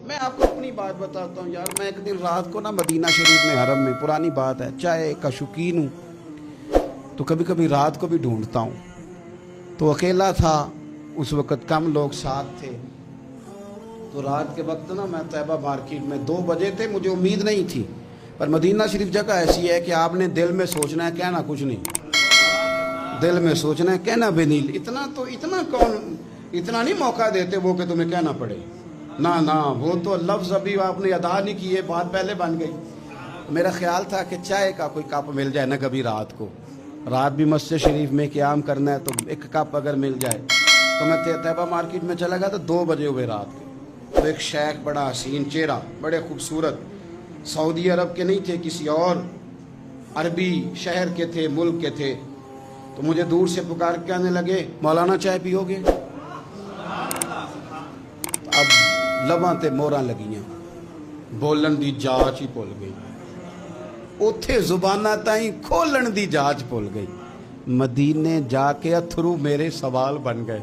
میں آپ کو اپنی بات بتاتا ہوں یار، میں ایک دن رات کو نا مدینہ شریف میں حرم میں، پرانی بات ہے، چائے کا شوقین ہوں تو کبھی کبھی رات کو بھی ڈھونڈتا ہوں، تو اکیلا تھا اس وقت، کم لوگ ساتھ تھے، تو رات کے وقت نا میں طیبہ مارکیٹ میں 2 بجے تھے، مجھے امید نہیں تھی، پر مدینہ شریف جگہ ایسی ہے کہ آپ نے دل میں سوچنا ہے، کہنا کچھ نہیں، دل میں سوچنا ہے، کہنا بھی نہیں، اتنا کون، اتنا نہیں موقع دیتے وہ کہ تمہیں کہنا پڑے، نہ وہ تو لفظ ابھی آپ نے ادا نہیں کیے، بات پہلے بن گئی۔ میرا خیال تھا کہ چائے کا کوئی کپ مل جائے نا کبھی رات کو، رات بھی مسجد شریف میں قیام کرنا ہے تو ایک کپ اگر مل جائے، تو میں طیبہ مارکیٹ میں چلا گیا تو 2 بجے ہوئے رات کے، تو ایک شیخ بڑا حسین چہرہ، بڑے خوبصورت، سعودی عرب کے نہیں تھے، کسی اور عربی شہر کے تھے، ملک کے تھے، تو مجھے دور سے پکار کے کہنے لگے مولانا چائے پیو گے؟ اب لباں تے موراں لگیاں، بولن دی جاچ ہی بھول گئی، اوتھے زباناں تائیں کھولن دی جاچ بھول گئی، مدینے جا کے اتھرو میرے سوال بن گئے،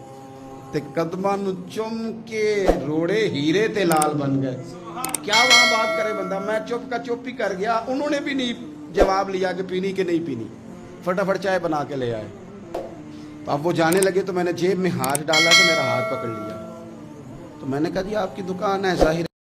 تے قدماں نو چم کے روڑے ہیرے تے لال بن گئے۔ کیا وہاں بات کرے بندہ، میں چپ کا چپ ہی کر گیا، انہوں نے بھی نہیں جواب لیا کہ پینی کہ نہیں پینی، فٹافٹ چائے بنا کے لے آئے۔ تو اب وہ جانے لگے تو میں نے جیب میں ہاتھ ڈالا تو میرا ہاتھ پکڑ لیا، تو میں نے کہا جی آپ کی دکان ہے، ظاہر